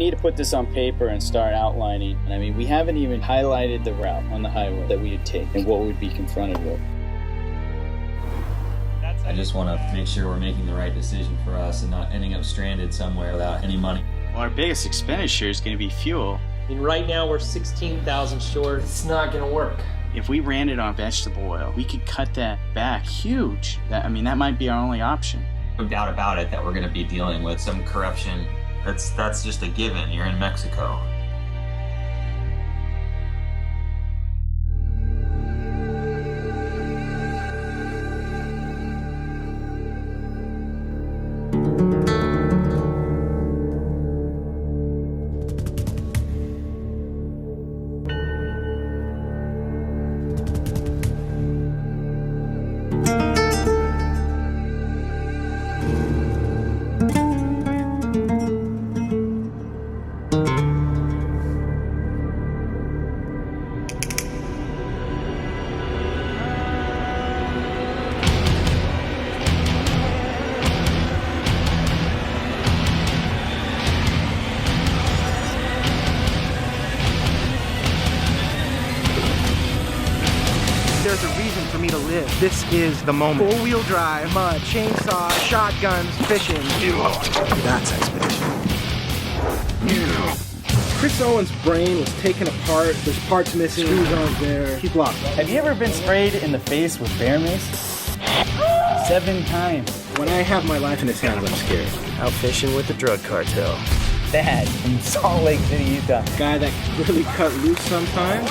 need to put this on paper and start outlining. And I mean, we haven't even highlighted the route on the highway that we would take and what we'd be confronted with. I just want to make sure we're making the right decision for us and not ending up stranded somewhere without any money. Well, our biggest expenditure is going to be fuel. And right now we're 16,000 short. It's not going to work. If we ran it on vegetable oil, we could cut that back huge. That might be our only option. No doubt about it that we're going to be dealing with some corruption. That's just a given. You're in Mexico. There's a reason for me to live. This is the moment. Four-wheel drive, mud, chainsaw, shotguns, fishing. That's expedition. Chris Owen's brain was taken apart. There's parts missing. Screws aren't there. He's lost. Have you ever been sprayed in the face with bear mace? 7 times. When I have my life in his hands, I'm scared. Out fishing with the drug cartel. Dad from Salt Lake City, Utah. Guy that can really cut loose sometimes.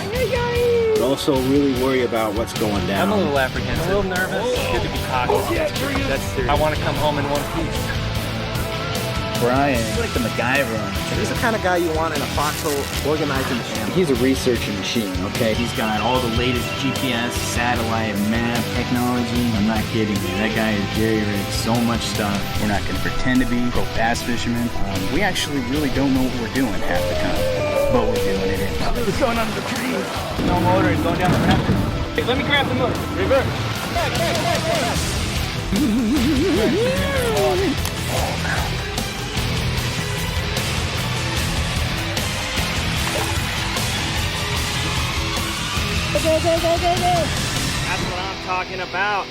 But also really worry about what's going down. I'm a little apprehensive. A little nervous. Good to be cautious. That's serious. I want to come home in one piece. Brian, he's like the MacGyver. He's the kind of guy you want in a foxhole organizing the family. He's a researching machine, okay? He's got all the latest GPS, satellite, map, technology. I'm not kidding you. That guy is jerry-rigged so much stuff. We're not going to pretend to be pro bass fishermen. We actually really don't know what we're doing half the time, but we're doing it anyhow. What's going under the trees? No motor and going down the rapid. Hey, let me grab the motor. Reverse. Back. Go. That's what I'm talking about.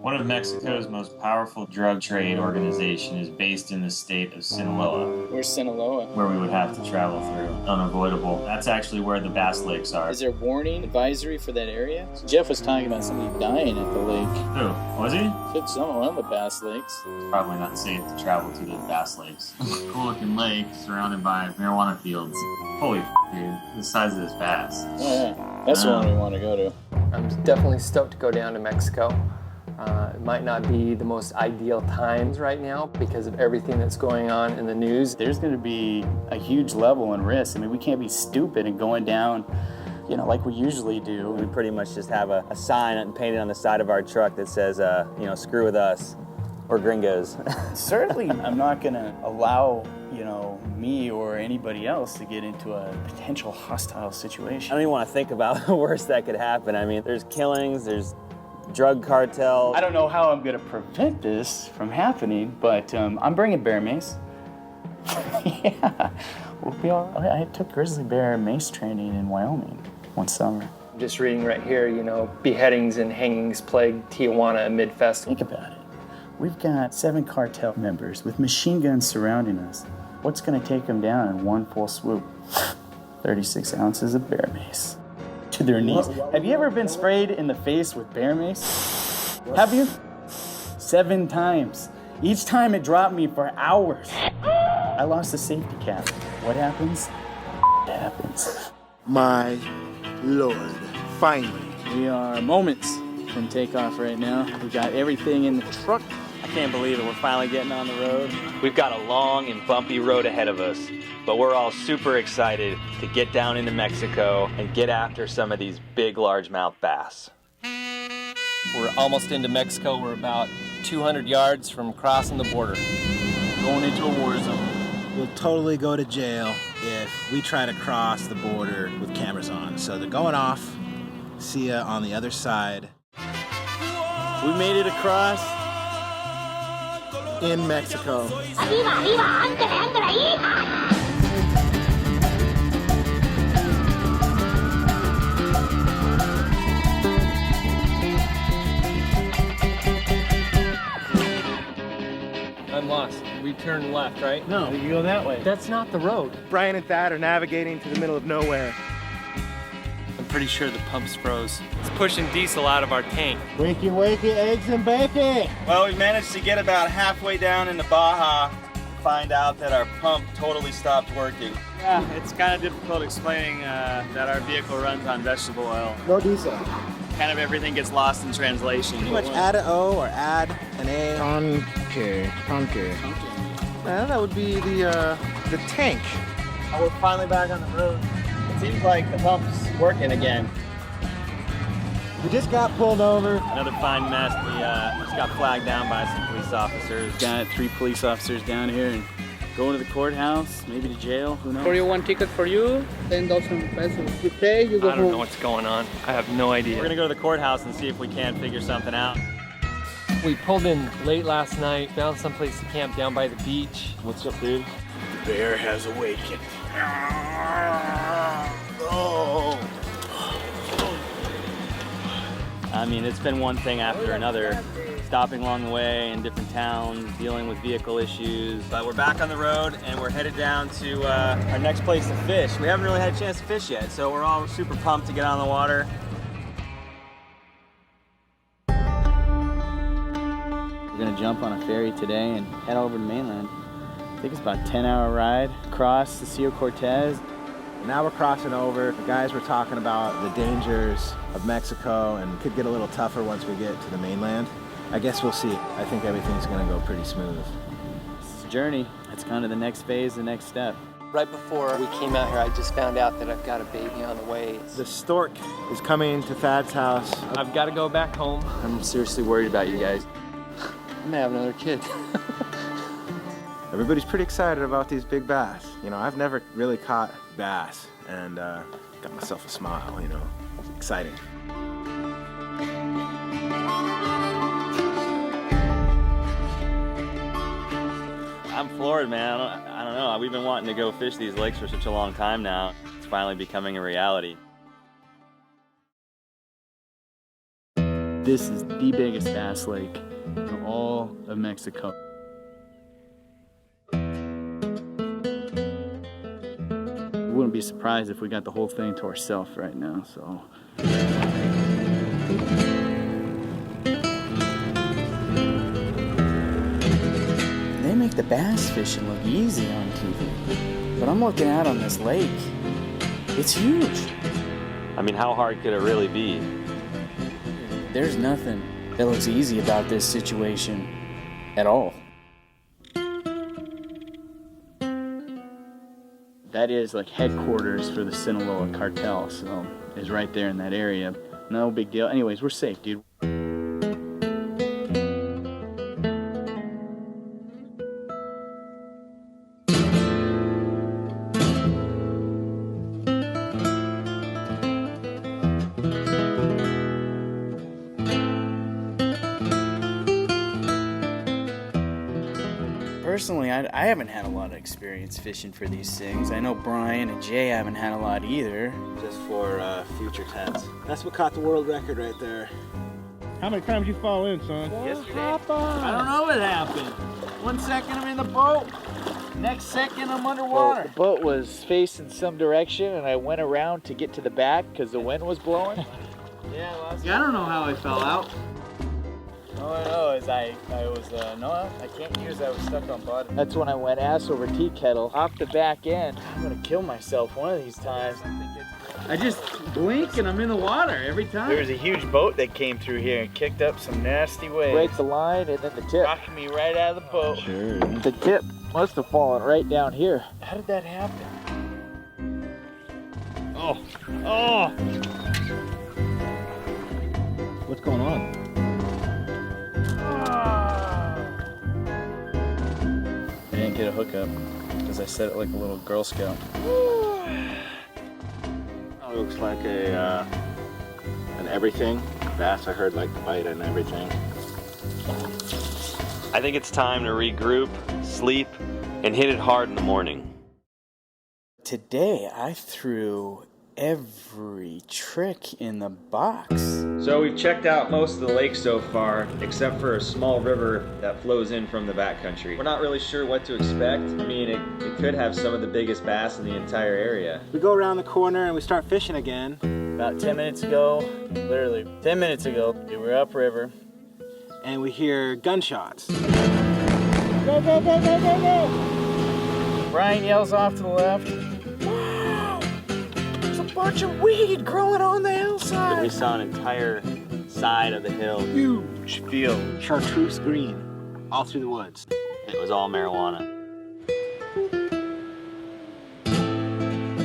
One of Mexico's most powerful drug trade organization is based in the state of Sinaloa. Where's Sinaloa? Where we would have to travel through. Unavoidable. That's actually where the Bass Lakes are. Is there warning advisory for that area? Jeff was talking about somebody dying at the lake. Who? Was he? Said someone on the Bass Lakes. It's probably not safe to travel to the Bass Lakes. Cool looking lake surrounded by marijuana fields. Holy dude, the size of this bass. Oh, yeah. That's the one we want to go to. I'm definitely stoked to go down to Mexico. It might not be the most ideal times right now because of everything that's going on in the news. There's going to be a huge level and risk. I mean, we can't be stupid and going down, like we usually do. We pretty much just have a sign painted on the side of our truck that says, screw with us or gringos. Certainly, I'm not going to allow, me or anybody else to get into a potential hostile situation. I don't even want to think about the worst that could happen. I mean, there's killings, there's drug cartel. I don't know how I'm going to prevent this from happening, but I'm bringing bear mace. Yeah, we'll be all right. I took grizzly bear mace training in Wyoming one summer. I'm just reading right here, beheadings and hangings plague Tijuana amid festival. Think about it. We've got 7 cartel members with machine guns surrounding us. What's going to take them down in one full swoop? 36 ounces of bear mace. To their knees. Have you ever been sprayed in the face with bear mace? Have you? 7 times. Each time it dropped me for hours. I lost the safety cap. What happens? It happens. My Lord. Finally. We are moments from takeoff right now. We got everything in the truck. I can't believe it. We're finally getting on the road. We've got a long and bumpy road ahead of us, but we're all super excited to get down into Mexico and get after some of these big largemouth bass. We're almost into Mexico. We're about 200 yards from crossing the border. Going into a war zone. We'll totally go to jail if we try to cross the border with cameras on. So they're going off. See ya on the other side. We made it across. in Mexico. I'm lost. We turn left, right? No, you go that way. That's not the road. Brian and Thad are navigating to the middle of nowhere. I'm pretty sure the pump's froze. It's pushing diesel out of our tank. Wakey, wakey, eggs and bacon. Well, we managed to get about halfway down into Baja to find out that our pump totally stopped working. Yeah, it's kind of difficult explaining that our vehicle runs on vegetable oil. No diesel. Kind of everything gets lost in translation. Pretty much add an O or add an A. Conque. That would be the tank. We're finally back on the road. It seems like the pump's working again. We just got pulled over. Another fine mess. We just got flagged down by some police officers. Got 3 police officers down here and going to the courthouse, maybe to jail, who knows? 41 ticket for you, 10,000 pesos. You pay, you go I don't know home. what's going on. I have no idea. We're gonna go to the courthouse and see if we can figure something out. We pulled in late last night, found someplace to camp down by the beach. What's up, dude? The bear has awakened. I mean, it's been one thing after another. Stopping along the way in different towns, dealing with vehicle issues. But we're back on the road and we're headed down to our next place to fish. We haven't really had a chance to fish yet, so we're all super pumped to get on the water. We're gonna jump on a ferry today and head over to mainland. I think it's about a 10-hour ride across the Rio Cortez. Now we're crossing over. The guys were talking about the dangers of Mexico and it could get a little tougher once we get to the mainland. I guess we'll see. I think everything's gonna go pretty smooth. It's a journey. It's kind of the next phase, the next step. Right before we came out here, I just found out that I've got a baby on the way. The stork is coming to Thad's house. I've got to go back home. I'm seriously worried about you guys. I'm gonna have another kid. Everybody's pretty excited about these big bass. You know, I've never really caught bass and got myself a smile, you know. It's exciting. I'm floored, man. I don't know. We've been wanting to go fish these lakes for such a long time now. It's finally becoming a reality. This is the biggest bass lake in all of Mexico. We wouldn't be surprised if we got the whole thing to ourselves right now, so. They make the bass fishing look easy on TV, but I'm looking out on this lake. It's huge. I mean, how hard could it really be? There's nothing that looks easy about this situation at all. That is like headquarters for the Sinaloa cartel, so it's right there in that area. No big deal. Anyways, we're safe, dude. Personally, I haven't had a lot of experience fishing for these things. I know Brian and Jay haven't had a lot either. Just for future tense. That's what caught the world record right there. How many times you fall in, son? Yesterday. I don't know what happened. 1 second I'm in the boat, next second I'm underwater. Well, the boat was facing some direction and I went around to get to the back because the wind was blowing. Yeah, I don't know how I fell out. All I know is I can't use, I was stuck on bottom. That's when I went ass over tea kettle off the back end. I'm gonna kill myself one of these times. I just blink and I'm in the water every time. There was a huge boat that came through here and kicked up some nasty waves. Break the line and then the tip. Knocked me right out of the boat. Sure. The tip must have fallen right down here. How did that happen? Oh! What's going on? I didn't get a hookup because I set it like a little Girl Scout. It looks like an everything bass. I heard like the bite and everything. I think it's time to regroup, sleep, and hit it hard in the morning. Today I threw every trick in the box. So we've checked out most of the lake so far, except for a small river that flows in from the backcountry. We're not really sure what to expect. I mean, it could have some of the biggest bass in the entire area. We go around the corner and we start fishing again. About 10 minutes ago, literally 10 minutes ago, we were upriver. And we hear gunshots. Go, go, go, go, go, go! Brian yells off to the left. Wow! There's a bunch of weed growing on the hillside. We saw an entire side of the hill. Huge field. Chartreuse green, all through the woods. It was all marijuana.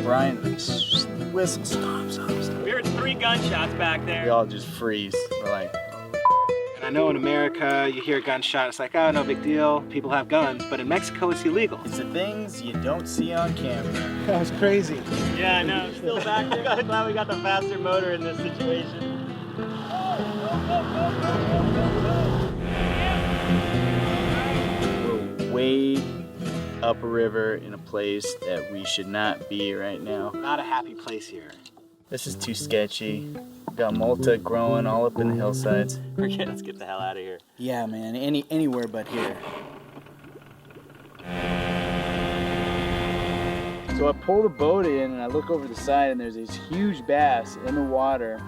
Brian whistles, stop. We heard 3 gunshots back We there. all just freeze. We're like, And I know in America, you hear a gunshot, it's like, oh, no big deal, people have guns. But in Mexico, it's illegal. it's the things you don't see on camera. That was crazy. Yeah, I know. Still back there. I'm glad we got the faster motor in this situation. We're way upriver in a place that we should not be right now. Not a happy place here. This is too sketchy. Got Malta growing all up in the hillsides. Forget, let's get the hell out of here. Yeah, man, anywhere but here. So I pull the boat in and I look over the side and there's this huge bass in the water.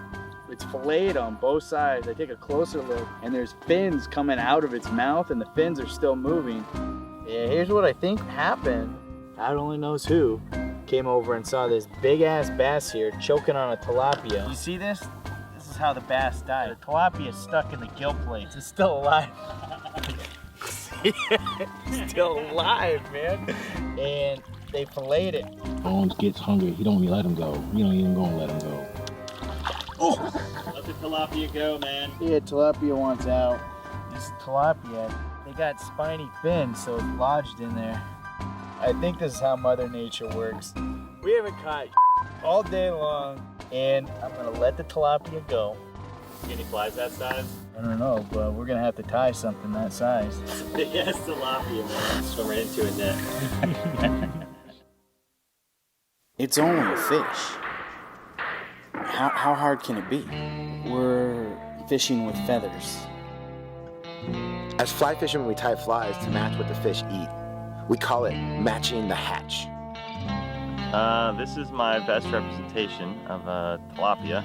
It's filleted on both sides. I take a closer look and there's fins coming out of its mouth and the fins are still moving. Yeah, here's what I think happened. God only knows who came over and saw this big ass bass here choking on a tilapia. You see this? This is how the bass died. The tilapia is stuck in the gill plates. It's still alive. It's still alive, man. And they filleted it. Bones gets hungry. He don't even let him go. You don't even gonna let him go. Let the tilapia go, man. Yeah, tilapia wants out. This tilapia, they got spiny fins, so it's lodged in there. I think this is how Mother Nature works. We haven't caught all day long, and I'm gonna let the tilapia go. Get any flies that size? I don't know, but we're gonna have to tie something that size. Big ass tilapia, man. Swim right into a net. It's only a fish. How hard can it be? We're fishing with feathers. As fly fishermen, we tie flies to match what the fish eat. We call it matching the hatch. This is my best representation of tilapia.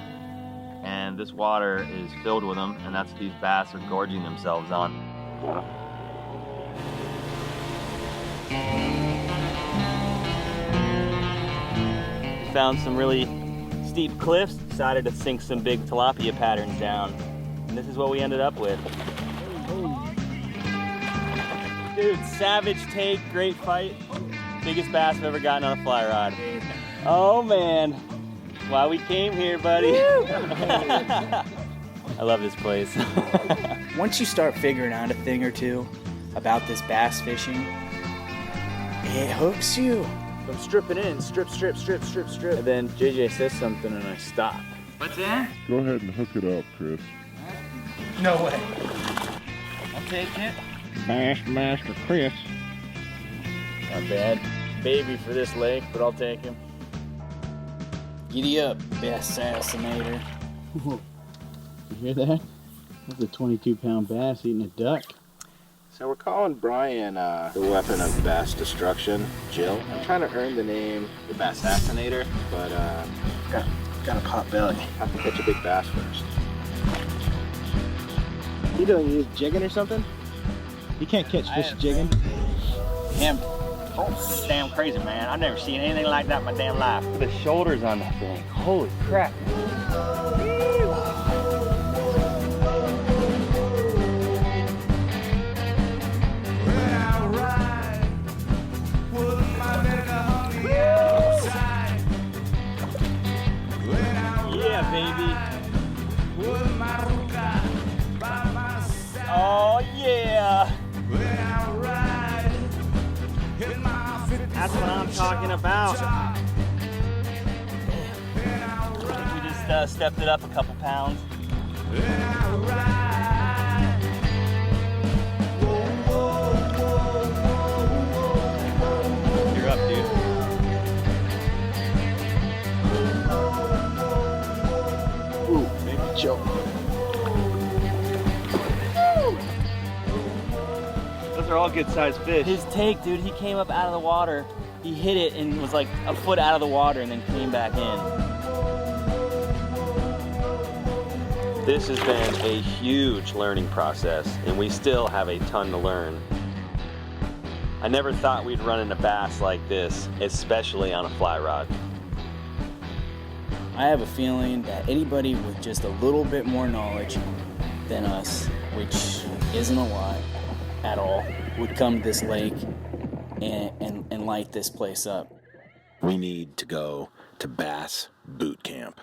And this water is filled with them, and that's what these bass are gorging themselves on. We found some really steep cliffs, decided to sink some big tilapia patterns down, and this is what we ended up with. Dude, savage take, great fight. Biggest bass I've ever gotten on a fly rod. Oh man, why we came here, buddy. I love this place. Once you start figuring out a thing or two about this bass fishing, it hooks you. I'm stripping in, strip. And then JJ says something and I stop. What's that? Go ahead and hook it up, Chris. No way. I'll take it. Bass Master Chris. Not bad. Baby for this lake, but I'll take him. Giddy up, bass assassinator. You hear that? That's a 22-pound bass eating a duck. So we're calling Brian the weapon of bass destruction, Jill. I'm trying to earn the name the Bass Assassinator, but got a pot belly. Have to catch a big bass first. What you doing? You just jigging or something? You can't catch fish jigging. Damn, oh, damn crazy, man. I've never seen anything like that in my damn life. The shoulders on that thing. Holy crap. Yeah, baby. Oh, yeah. That's what I'm talking about. I think we just stepped it up a couple pounds. show. Those are all good sized fish. His take, dude, he came up out of the water, he hit it and was like a foot out of the water and then came back in. This has been a huge learning process, and we still have a ton to learn. I never thought we'd run into bass like this, especially on a fly rod. I have a feeling that anybody with just a little bit more knowledge than us, which isn't a lot at all, would come to this lake and light this place up. We need to go to Bass Boot Camp.